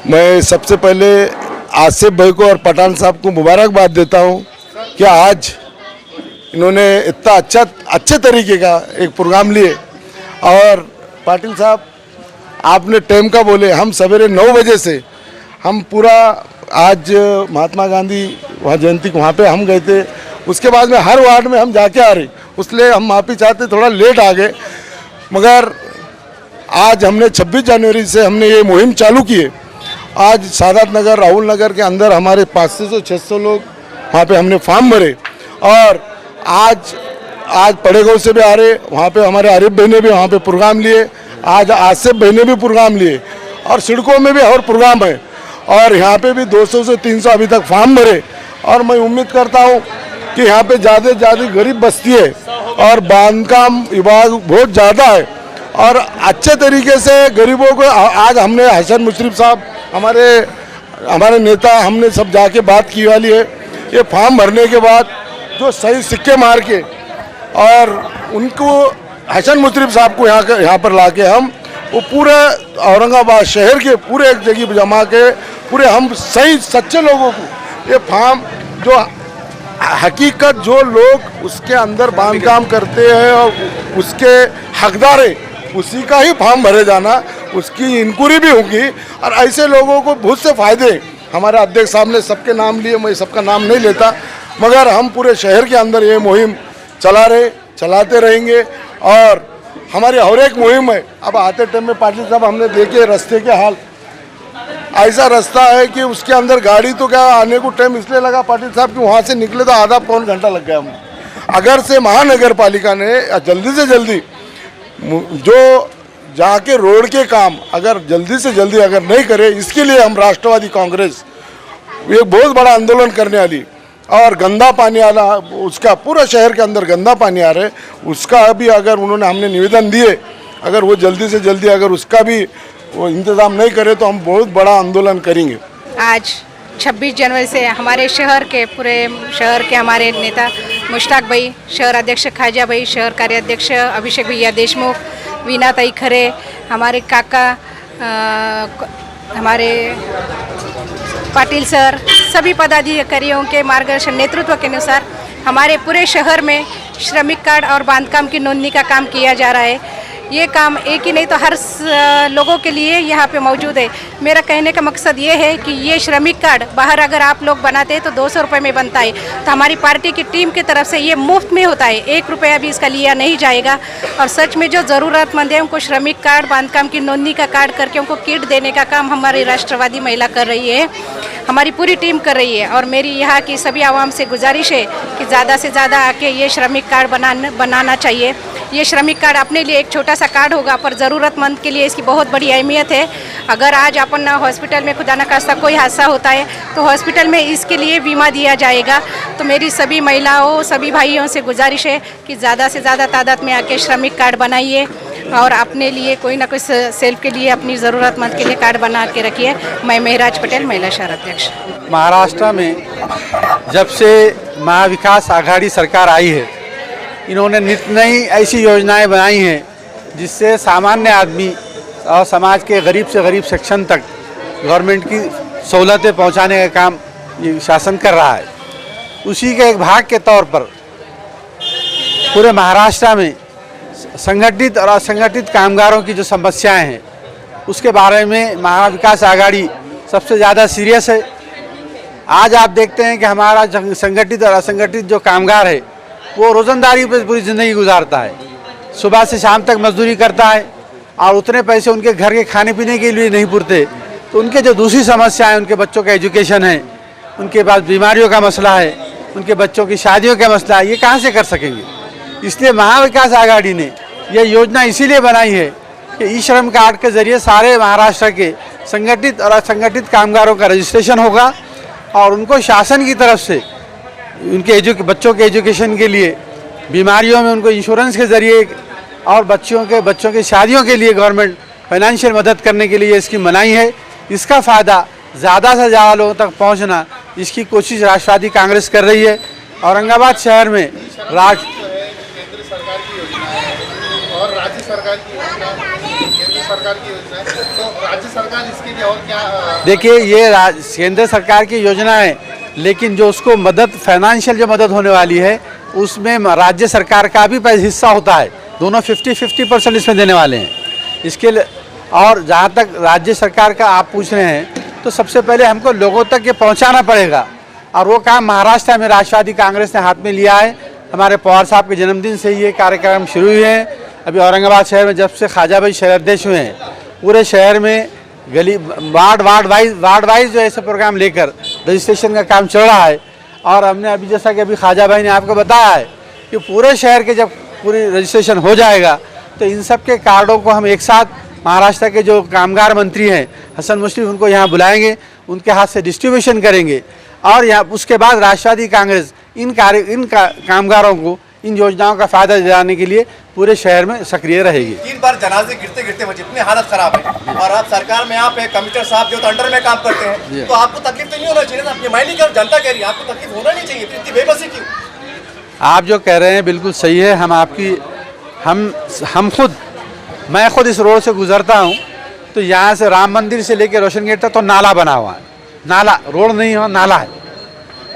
मैं सबसे पहले आसिफ भाई को और पठान साहब को मुबारकबाद देता हूं कि आज इन्होंने इतना अच्छे तरीके का एक प्रोग्राम लिए। और पाटिल साहब आपने टाइम का बोले, हम सवेरे 9 बजे से हम पूरा आज महात्मा गांधी वहाँ जयंती वहाँ पे हम गए थे। उसके बाद में हर वार्ड में हम जाके आ रहे, इसलिए हम माफ़ी चाहते, थोड़ा लेट आ गए। मगर आज हमने 26 जनवरी से हमने ये मुहिम चालू की है। आज सादात नगर, राहुल नगर के अंदर हमारे 500-600 लोग वहाँ पे हमने फॉर्म भरे। और आज पड़े गाँव से भी आ रहे, वहाँ पे हमारे आरिफ भाई ने भी वहाँ पे प्रोग्राम लिए, आज आसिफ भाई ने भी प्रोग्राम लिए, और सिड़कों में भी और प्रोग्राम है। और यहाँ पे भी 200 से 300 अभी तक फॉर्म भरे। और मैं उम्मीद करता हूँ कि यहाँ पे ज़्यादा से ज़्यादा गरीब बस्ती है और बांधकाम विभाग बहुत ज़्यादा है, और अच्छे तरीके से गरीबों को आज हमने हसन मुशर्रफ साहब हमारे नेता, हमने सब जाके बात की वाली है। ये फॉर्म भरने के बाद जो सही सिक्के मार के और उनको हसन मुशर्रफ साहब को यहाँ पर ला के हम वो पूरे औरंगाबाद शहर के पूरे एक जगह जमा के पूरे हम सही सच्चे लोगों को ये फॉर्म जो हकीकत जो लोग उसके अंदर बांधकाम करते हैं और उसके हकदार है उसी का ही फॉर्म भरे जाना, उसकी इंक्वायरी भी होगी। और ऐसे लोगों को बहुत से फायदे, हमारे अध्यक्ष साहब ने सबके नाम लिए, मैं सबका नाम नहीं लेता, मगर हम पूरे शहर के अंदर ये मुहिम चलाते रहेंगे। और हमारी और एक मुहिम है। अब आते टाइम में पाटिल साहब हमने देखे रास्ते के हाल, ऐसा रास्ता है कि उसके अंदर गाड़ी तो क्या आने को टाइम इसलिए लगा पाटिल साहब कि वहाँ से निकले तो आधा पौन घंटा लग गया हम। अगर से महानगर पालिका ने जल्दी से जल्दी जो जाके रोड के काम अगर जल्दी से जल्दी अगर नहीं करे, इसके लिए हम राष्ट्रवादी कांग्रेस एक बहुत बड़ा आंदोलन करने वाली। और गंदा पानी वाला उसका पूरा शहर के अंदर गंदा पानी आ रहा है, उसका भी अगर उन्होंने हमने निवेदन दिए, अगर वो जल्दी से जल्दी अगर उसका भी वो इंतज़ाम नहीं करे तो हम बहुत बड़ा आंदोलन करेंगे। आज 26 जनवरी से हमारे शहर के पूरे शहर के हमारे नेता मुश्ताक भाई, शहर अध्यक्ष खाजा भाई, शहर कार्याध्यक्ष अभिषेक भैया देशमुख, वीना ताई खरे, हमारे काका हमारे पाटिल सर, सभी पदाधिकारियों के मार्गदर्शन नेतृत्व के अनुसार हमारे पूरे शहर में श्रमिक कार्ड और बांधकाम की नोंदणी का काम किया जा रहा है। ये काम एक ही नहीं तो हर लोगों के लिए यहाँ पे मौजूद है। मेरा कहने का मकसद ये है कि ये श्रमिक कार्ड बाहर अगर आप लोग बनाते हैं तो 200 रुपये में बनता है, तो हमारी पार्टी की टीम की तरफ से ये मुफ्त में होता है, 1 रुपया भी इसका लिया नहीं जाएगा। और सच में जो ज़रूरतमंद है उनको श्रमिक कार्ड, बांधकाम की नोंदणी का कार्ड करके उनको किट देने का काम हमारी राष्ट्रवादी महिला कर रही है, हमारी पूरी टीम कर रही है। और मेरी यहाँ की सभी आवाम से गुजारिश है कि ज़्यादा से ज़्यादा आके ये श्रमिक कार्ड बनाना चाहिए। ये श्रमिक कार्ड अपने लिए एक छोटा सा कार्ड होगा, पर ज़रूरतमंद के लिए इसकी बहुत बड़ी अहमियत है। अगर आज अपन हॉस्पिटल में खुदा न खास्ता कोई हादसा होता है तो हॉस्पिटल में इसके लिए बीमा दिया जाएगा। तो मेरी सभी महिलाओं, सभी भाइयों से गुजारिश है कि ज़्यादा से ज़्यादा तादाद में आके श्रमिक कार्ड बनाइए और अपने लिए कोई ना कोई सेल्फ के लिए, अपनी ज़रूरतमंद के लिए कार्ड बना के रखिए। मैं महराज पटेल, महिला शहर अध्यक्ष। महाराष्ट्र में जब से महाविकास आघाड़ी सरकार आई है, इन्होंने नित नई ऐसी योजनाएं बनाई हैं जिससे सामान्य आदमी और समाज के गरीब से गरीब सेक्शन तक गवर्नमेंट की सहूलतें पहुंचाने का काम ये शासन कर रहा है। उसी के एक भाग के तौर पर पूरे महाराष्ट्र में संगठित और असंगठित कामगारों की जो समस्याएं हैं उसके बारे में महाविकास आघाड़ी सबसे ज़्यादा सीरियस है। आज आप देखते हैं कि हमारा संगठित और असंगठित जो कामगार है वो रोज़ंदारी पर पूरी ज़िंदगी गुजारता है, सुबह से शाम तक मजदूरी करता है और उतने पैसे उनके घर के खाने पीने के लिए नहीं पुरते। तो उनके जो दूसरी समस्याएं, उनके बच्चों का एजुकेशन है, उनके पास बीमारियों का मसला है, उनके बच्चों की शादियों का मसला है, ये कहाँ से कर सकेंगे। इसलिए महाविकास आघाड़ी ने यह योजना इसीलिए बनाई है कि ई श्रम कार्ड के ज़रिए सारे महाराष्ट्र के संगठित और असंगठित कामगारों का रजिस्ट्रेशन होगा और उनको शासन की तरफ से उनके बच्चों के एजुकेशन के लिए, बीमारियों में उनको इंश्योरेंस के ज़रिए और बच्चों की शादियों के लिए गवर्नमेंट फाइनेंशियल मदद करने के लिए इसकी मनाही है। इसका फ़ायदा ज़्यादा से ज़्यादा लोगों तक पहुंचना, इसकी कोशिश राष्ट्रवादी कांग्रेस कर रही है। औरंगाबाद शहर में केंद्र सरकार की योजना है और राज्य सरकार की योजना है, केंद्र सरकार की योजना है, तो राज्य सरकार इसके लिए और क्या देखिए ये केंद्र सरकार की योजना है, लेकिन जो उसको मदद फाइनेंशियल जो मदद होने वाली है उसमें राज्य सरकार का भी हिस्सा होता है। दोनों 50-50% इसमें देने वाले हैं इसके लिए। और जहाँ तक राज्य सरकार का आप पूछ रहे हैं तो सबसे पहले हमको लोगों तक ये पहुँचाना पड़ेगा, और वो काम महाराष्ट्र में राष्ट्रवादी कांग्रेस ने हाथ में लिया है। हमारे पवार साहब के जन्मदिन से ये कार्यक्रम शुरू हुए हैं। अभी औरंगाबाद शहर में जब से ख्वाजा भाई शहराध्यक्ष हुए हैं, पूरे शहर में गली वार्ड वाइज जो ऐसे प्रोग्राम लेकर रजिस्ट्रेशन का काम चल रहा है। और हमने अभी जैसा कि अभी ख्वाजा भाई ने आपको बताया है कि पूरे शहर के जब पूरी रजिस्ट्रेशन हो जाएगा तो इन सब के कार्डों को हम एक साथ महाराष्ट्र के जो कामगार मंत्री हैं हसन मुश्रीफ, उनको यहाँ बुलाएंगे, उनके हाथ से डिस्ट्रीब्यूशन करेंगे। और यहाँ उसके बाद राष्ट्रवादी कांग्रेस इन कामगारों को इन योजनाओं का फ़ायदा दिलाने के लिए पूरे शहर में सक्रिय रहेगी। 3 बार जनाजे गिरते गिरते वो जितनी हालत खराब है, और आप सरकार में आप एक कमिश्नर साहब जो तो अंडर में काम करते हैं, तो आपको तकलीफ तो नहीं होना चाहिए ना? अपनी मायने कर जनता कह रही है, आपको तकलीफ होना नहीं चाहिए, इतनी बेबसी क्यों? आप जो कह रहे हैं बिल्कुल सही है। मैं खुद इस रोड से गुजरता हूँ तो यहाँ से राम मंदिर से लेकर रोशन गेट तक तो नाला बना हुआ है। नाला, रोड नहीं हो, नाला है।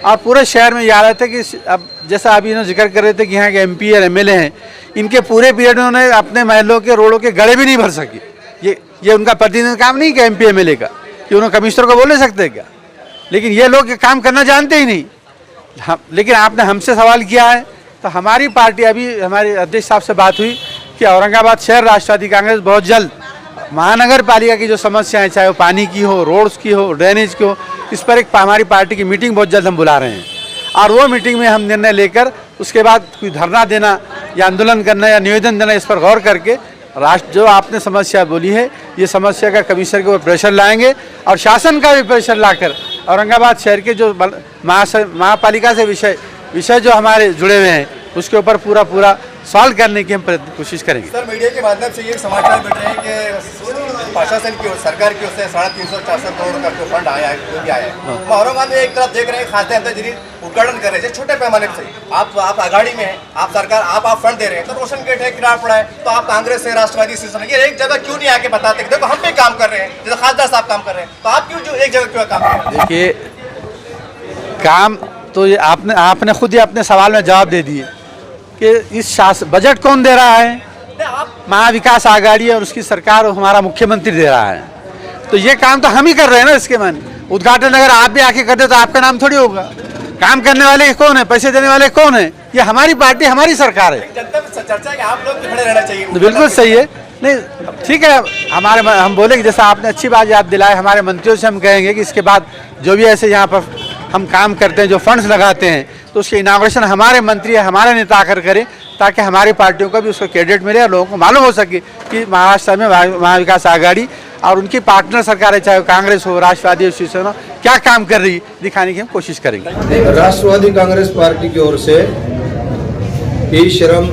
और पूरे शहर में ये आ रहे थे कि अब जैसा अभी इन्होंने जिक्र कर रहे थे कि यहाँ के MP और MLA हैं, इनके पूरे पीरियड में उन्होंने अपने महलों के रोडों के गड़े भी नहीं भर सके। ये उनका प्रतिनिधि काम नहीं क्या MP MLA का, कि उन्होंने कमिश्नर को बोल नहीं सकते क्या? लेकिन ये लोग काम करना जानते ही नहीं। लेकिन आपने हमसे सवाल किया है तो हमारी पार्टी, अभी हमारे अध्यक्ष साहब से बात हुई कि औरंगाबाद शहर राष्ट्रवादी कांग्रेस बहुत जल्द महानगर पालिका की जो समस्याएं, चाहे वो पानी की हो, रोड्स की हो, ड्रेनेज की हो, इस पर एक हमारी पार्टी की मीटिंग बहुत जल्द हम बुला रहे हैं। और वो मीटिंग में हम निर्णय लेकर उसके बाद कोई धरना देना या आंदोलन करना या निवेदन देना, इस पर गौर करके जो आपने समस्या बोली है, ये समस्या का कमिश्नर के ऊपर प्रेशर लाएंगे और शासन का भी प्रेशर लाकर औरंगाबाद शहर के जो महापालिका से विषय जो हमारे जुड़े हुए हैं उसके ऊपर पूरा सॉल्व करने की हम कोशिश करेंगे। सर, मीडिया के माध्यम से ये समाचार मिल रहे हैं कि प्रशासन की ओर, सरकार की ओर से 350-400 करोड़ का जो फंड आया है, जो भी आया है, औरंगाबाद में एक तरफ देख रहे हैं खाते अंदर जिन्हें उद्घाटन कर रहे हैं छोटे पैमाने से। आप आघाड़ी में हैं, आप सरकार आप फंड दे रहे हैं, तो रोशन गेट है, किराया पड़ा है, तो आप कांग्रेस से राष्ट्रवादी से ये एक जगह क्यों नहीं आके बताते? देखो हम भी काम कर रहे हैं, जैसे खासदार साहब काम कर रहे हैं, तो आप क्यों जो एक जगह क्यों काम कर रहे हैं? देखिए, काम तो ये आपने खुद ही अपने सवाल में जवाब दे दिए कि इस बजट कौन दे रहा है? महाविकास आघाड़ी और उसकी सरकार और हमारा मुख्यमंत्री दे रहा है। तो ये काम तो हम ही कर रहे हैं ना। इसके माने उद्घाटन अगर आप भी आके करते तो आपका नाम थोड़ी होगा। काम करने वाले कौन है? पैसे देने वाले कौन है? ये हमारी पार्टी, हमारी सरकार है। जनता में चर्चा है कि आप लोग खड़े रहना चाहिए। तो बिल्कुल सही है। नहीं, ठीक है, हम बोलेंगे, जैसा आपने अच्छी बात याद दिलाए, हमारे मंत्रियों से हम कहेंगे कि इसके बाद जो भी ऐसे यहाँ पर हम काम करते हैं, जो फंड्स लगाते हैं, तो उसके इनाग्रेशन हमारे मंत्री, हमारे नेता आकर करें, ताकि हमारी पार्टियों को भी उसको क्रेडिट मिले और लोगों को मालूम हो सके कि महाराष्ट्र में महाविकास आघाड़ी और उनकी पार्टनर सरकारें, चाहे कांग्रेस हो, राष्ट्रवादी हो, शिवसेना, क्या काम कर रही दिखाने की हम कोशिश करेंगे। राष्ट्रवादी कांग्रेस पार्टी की ओर से ई श्रम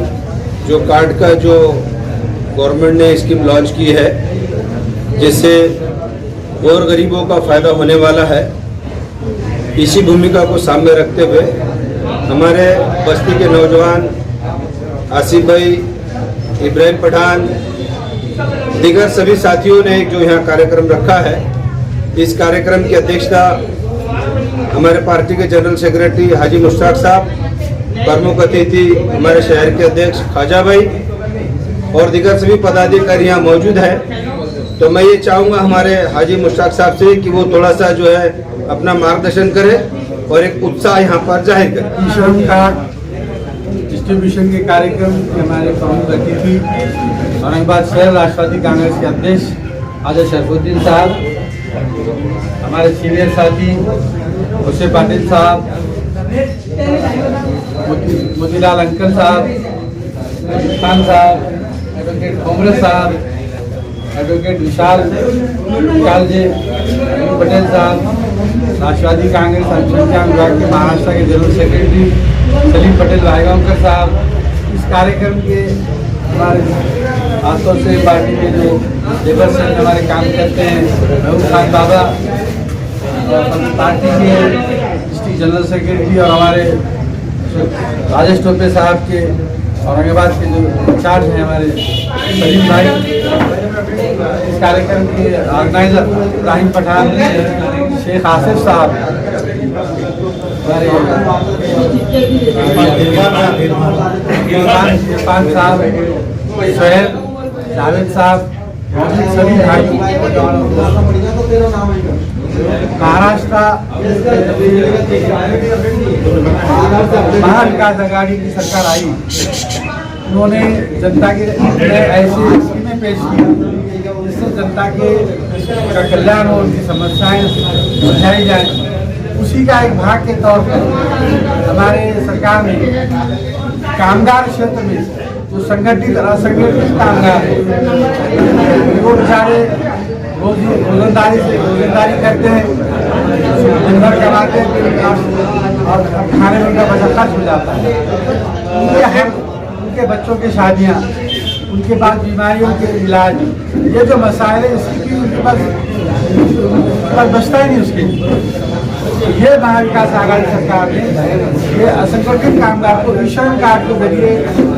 जो कार्ड का जो गवर्नमेंट ने स्कीम लॉन्च की है, जिससे और गरीबों का फायदा होने वाला है, इसी भूमिका को सामने रखते हुए हमारे बस्ती के नौजवान आसिफ भाई, इब्राहिम पठान, दीगर सभी साथियों ने जो यहाँ कार्यक्रम रखा है, इस कार्यक्रम की अध्यक्षता हमारे पार्टी के जनरल सेक्रेटरी हाजी मुश्ताक साहब, प्रमुख अतिथि हमारे शहर के अध्यक्ष ख्वाजा भाई और दीगर सभी पदाधिकारी यहाँ मौजूद हैं। तो मैं ये चाहूँगा हमारे हाजी मुश्ताक साहब से कि वो थोड़ा सा जो है अपना मार्गदर्शन करें और एक उत्साह यहाँ पर जाहिर करें। श्रम कार्ड डिस्ट्रीब्यूशन के कार्यक्रम के हमारे प्रमुख अतिथि औरंगाबाद शहर राष्ट्रवादी कांग्रेस के अध्यक्ष आजा शरफुद्दीन साहब, हमारे सीनियर साथी हुसैन पाटिल साहब, मोतीलाल अंकल साहब, खान साहब, एडवोकेट कांग्रेस साहब, एडवोकेट विशाल जी पटेल साहब, राष्ट्रवादी कांग्रेस अल्पसंख्यक विभाग के महाराष्ट्र के जनरल सेक्रेटरी सलीम पटेल रायगांवकर साहब, इस कार्यक्रम के हमारे हाथों से पार्टी के जो लेबर संघ हमारे काम करते हैं, महबूब खान बाबा, पार्टी के डिस्ट्रिक्ट जनरल सेक्रेटरी और हमारे राजेश टोपे साहब के औरंगाबाद के जो इंचार्ज हैं हमारे सलीम भाई, इस कार्यक्रम के ऑर्गेनाइजर इब्राहिम पठान, शेख आसिफ साहब, हमारे इरफान साहब, सोहेल, जावेद साहब, सभी भाई, महाराष्ट्र महाविकास आघाड़ी की सरकार आई, उन्होंने जनता के ऐसी स्कीमें पेश की जिससे जनता के का कल्याण हो, उनकी समस्याएं सुलझाई जाए। उसी का एक भाग के तौर पर हमारे सरकार ने कामगार क्षेत्र में जो संगठित और असंगठित कामगार है, वो बेचारे रोजंदारी करते हैं, दिन भर कमाते हैं और खाने में उनका बचा खर्च हो जाता है। उनके हक, उनके बच्चों की शादियाँ, उनके पास बीमारियों के इलाज, ये जो मसाइल है इसकी भी उनके पास बचता ही नहीं उसके। ये महाविकास आघाड़ी सरकार ने ये असंगठित कामगार को ईश्वरन कार्ड के जरिए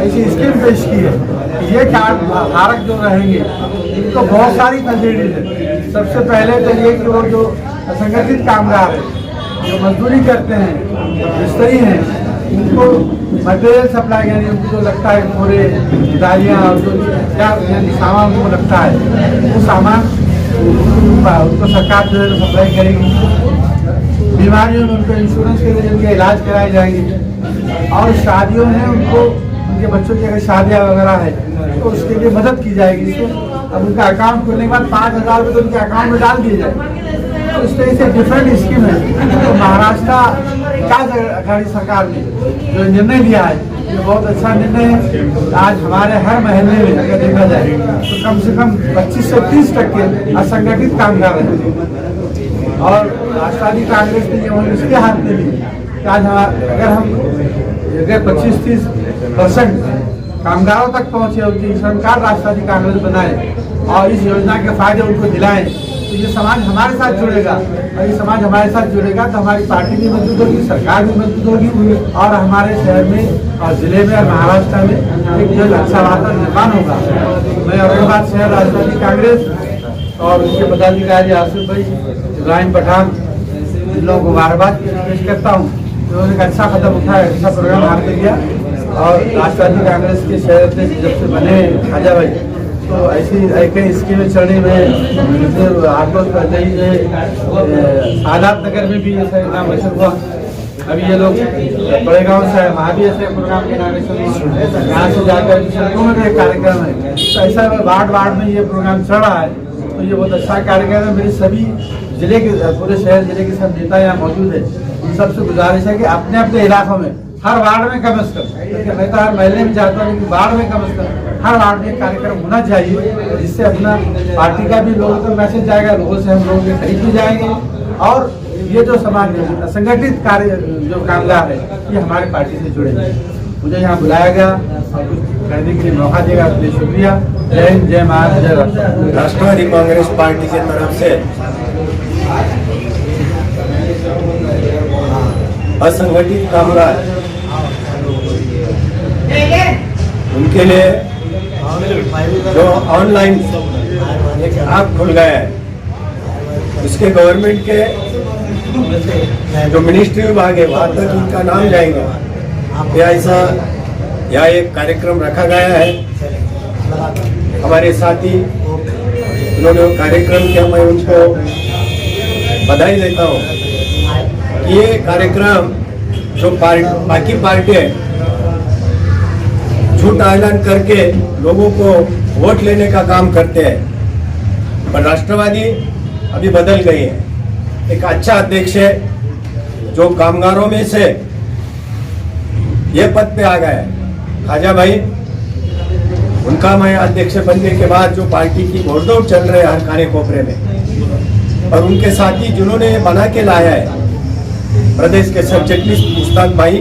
ऐसी स्कीम पेश की है। ये कार्ड धारक जो रहेंगे इनको बहुत सारी फैसिलिटीज है। सबसे पहले तो ये कि वो जो असंगठित कामगार है, जो मजदूरी करते हैं, मिस्त्री हैं, उनको मटेरियल सप्लाई, यानी उनको जो लगता है पूरे दालियाँ और जो सामान उनको लगता है, वो सामान उनको सरकार जो है सप्लाई करेगी। बीमारियों में उनको इंश्योरेंस के जरिए उनके इलाज कराए जाएंगे, और शादियों में उनको, उनके बच्चों की अगर शादियाँ वगैरह है तो उसके लिए मदद की जाएगी। इसको अब उनका अकाउंट खोलने के बाद 5,000 रुपये तो उनके अकाउंट में डाल दिए जाएंगे। तो इस तरह से डिफरेंट स्कीम है। तो महाराष्ट्र विकास आघाड़ी सरकार ने जो निर्णय लिया है, ये बहुत अच्छा निर्णय है। आज हमारे हर महल्ले में अगर देखा जाए तो कम से कम 25 से 30% असंगठित कामगार हैं। और राष्ट्रवादी कांग्रेस ने ये इसके हाथ में भी कि आज अगर हम 25-30% कामगारों तक पहुंचे, उनकी श्रम कार्ड राष्ट्रवादी कांग्रेस बनाए और इस योजना के फायदे उनको दिलाएं, तो ये समाज हमारे साथ जुड़ेगा। और ये समाज हमारे साथ जुड़ेगा तो हमारी पार्टी भी मजबूत होगी, सरकार भी मजबूत होगी, और हमारे शहर में और जिले में और महाराष्ट्र में एक जो अच्छा वातावरण निर्माण होगा। मैं औरंगाबाद शहर राष्ट्रवादी कांग्रेस और उनके पदाधिकारी आसिफ भाई, इब्राहिम पठान, इन लोगों को मुबारकबाद पेश करता हूँ। उन्होंने एक अच्छा कदम उठाया, अच्छा प्रोग्राम हाथ में लिया। और राष्ट्रवादी कांग्रेस के शहर अध्यक्ष जब से बने खाजा भाई, तो ऐसी कई स्कीमें चलने में आठों प्रदेश में आजाद नगर में भी ऐसा नाम रोशन हुआ। अभी ये लोग बड़े गांव से है, वहाँ भी ऐसे प्रोग्राम के नाम यहाँ से जाकर सड़कों में भी एक कार्यक्रम है। तो ऐसा वार्ड में ये प्रोग्राम चल रहा है, तो ये बहुत अच्छा कार्यक्रम है। मेरे सभी जिले के, पूरे शहर जिले के सब नेता यहाँ मौजूद है, उन सबसे गुजारिश है कि अपने अपने इलाकों में हर वार्ड में कम से कम, मैं तो हर महल्ले में जाता हूँ, लेकिन वार्ड में कम से कम हर वार्ड में कार्यक्रम होना चाहिए, जिससे अपना पार्टी का भी लोगों तक मैसेज जाएगा, लोगों से हम लोगों के खरीद भी जाएंगे। और ये जो समाज में असंगठित कार्य जो कामगार है, ये हमारी पार्टी से जुड़े हैं। मुझे यहाँ बुलाया गया और कुछ कहने के लिए मौका देगा, उसके लिए शुक्रिया। जय हिंद, जय महाराष्ट्र, जय राष्ट्र। राष्ट्रवादी कांग्रेस पार्टी के तरफ से असंगठित कामगार, उनके लिए जो ऑनलाइन एक ऐप खुल गया है, उसके गवर्नमेंट के जो मिनिस्ट्री विभाग है वहाँ तक उनका नाम जाएगा। या ऐसा यहाँ एक कार्यक्रम रखा गया है। हमारे साथी उन्होंने कार्यक्रम किया, मैं उनको बधाई देता हूँ। ये कार्यक्रम जो बाकी पार्टी झूठा ऐलान करके लोगों को वोट लेने का काम करते हैं, पर राष्ट्रवादी अभी बदल गई है। एक अच्छा अध्यक्ष है जो कामगारों में से ये पद पे आ गया है, खाजा भाई। उनका मैं अध्यक्ष बनने के बाद जो पार्टी की घोड़दौड़ चल रही है हर कार्य कोपरे में, और उनके साथी जिन्होंने बना के लाया है, प्रदेश के सब चेकलिस्ट मुश्ताक भाई,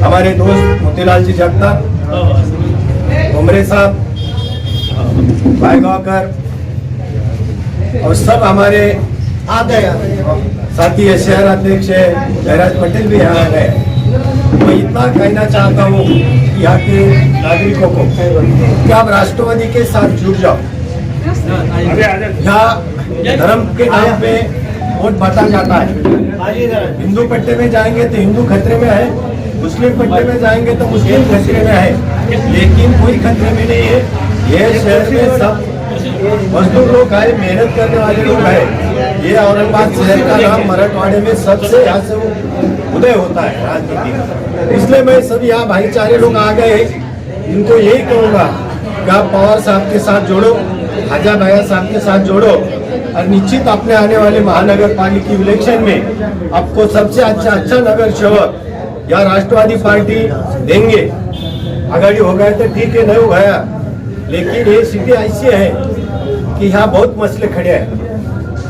हमारे दोस्त मोतीलाल जी जगताप, उमरे साहब, भाई गावकर, और सब हमारे साथी है, शहर अध्यक्ष है जयराज पटेल भी यहाँ आ गए। मैं इतना कहना चाहता हूँ कि यहाँ के नागरिकों को कि आप राष्ट्रवादी के साथ जुड़ जाओ। यहाँ धर्म के नाम पे वोट बांटा जाता है। हिंदू पट्टे में जाएंगे तो हिंदू खतरे में है, मुस्लिम पट्टे में जाएंगे तो मुस्लिम खतरे में है, लेकिन कोई खतरे में नहीं है। ये शहर में सब मजदूर लोग आए, मेहनत करने वाले लोग आए। ये औरंगाबाद शहर का नाम मराठवाड़े में सबसे यहाँ से उदय होता है राजनीति। इसलिए मैं सब यहाँ भाईचारे लोग आ गए, इनको यही कहूँगा कि आप पवार साहब के साथ जोड़ो, खाजा भैया साहब के साथ जोड़ो, और निश्चित अपने आने वाले महानगर पालिका इलेक्शन में आपको सबसे अच्छा नगर सेवक या राष्ट्रवादी पार्टी देंगे। आगाड़ी हो गए तो ठीक है, नहीं हो गया, लेकिन ये सिटी ऐसी है कि यहाँ बहुत मसले खड़े हैं।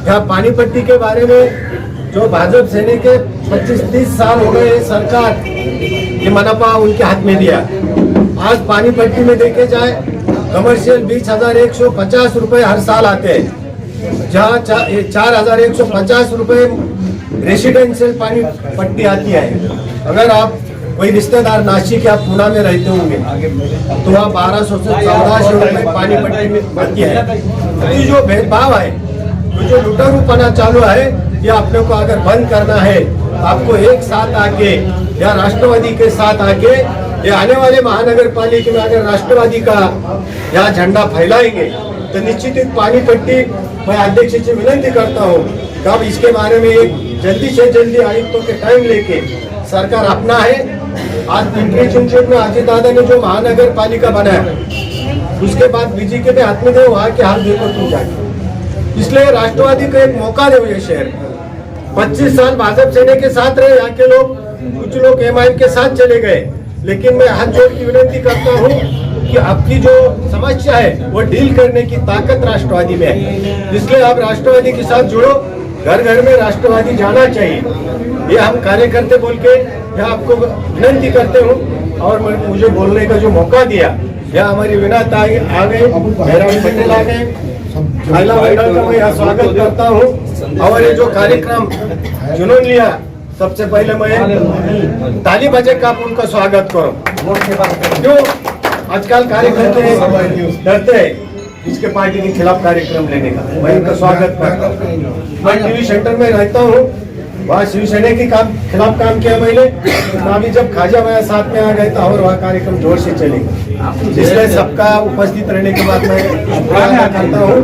यहाँ पानीपट्टी के बारे में जो भाजपा सेना के 25-30 साल हो गए सरकार ये मनपा उनके हाथ में दिया। आज पानीपट्टी में देखे जाए कमर्शियल 20,150 रुपए हर साल आते हैं, जहाँ 4,150 रुपए रेसिडेंशियल पानी पट्टी आती है। अगर आप कोई रिश्तेदार नासिक या पूना में रहते होंगे तो वहाँ 1200 से 1400 रुपए पानी पट्टी में आती है। तो जो भेदभाव है, तो जो लुटारूपना चालू है, ये अपने को अगर बंद करना है, आपको एक साथ आके या राष्ट्रवादी के साथ आके ये आने वाले महानगर पालिका में अगर राष्ट्रवादी का यहाँ झंडा फैलाएंगे तो निश्चित ही पानीपट्टी मैं अध्यक्ष से विनती करता हूँ कि अब इसके बारे में एक जल्दी से जल्दी आयुक्तों के टाइम लेके सरकार अपना है। आज पिंपरी चिंचवड में अजीत दादा ने जो महानगर पालिका बनाया, उसके बाद बीजेपी के हाथ में दे, वहाँ के हाल देखो तुम जाके। इसलिए राष्ट्रवादी को एक मौका दे ये शहर। 25 साल भाजपा सेना के साथ रहे यहाँ के लोग, कुछ लोग एमआईएम के साथ चले गए, लेकिन मैं हाथ जोड़ की विनती करता हूँ कि आपकी जो समस्या है वो डील करने की ताकत राष्ट्रवादी में है। इसलिए आप राष्ट्रवादी के साथ जुड़ो, घर घर में राष्ट्रवादी जाना चाहिए। ये हम कार्यकर्ते बोल के यहाँ आपको विनती करते हूँ, और मुझे बोलने का जो मौका दिया, यहाँ हमारी विनाता आ गए, भैरव पटेल आ गए, महिला मंडल का मैं यहाँ स्वागत करता हूँ। और ये जो कार्यक्रम चुन लिया, सबसे पहले मैं ताली बजा के आप उनका स्वागत करो। क्यों आजकल कार्यकर्ते डरते हैं इसके पार्टी के खिलाफ कार्यक्रम लेने का, मैं उनका स्वागत करता हूँ। मैं टीवी सेंटर में रहता हूँ, वहाँ शिवसेना के खिलाफ काम किया मैंने। अभी जब खाजा भैया साथ में आ गए तो और वहाँ कार्यक्रम जोर से चलेगा। इसलिए सबका उपस्थित रहने के बाद मैं शुक्रिया करता हूँ।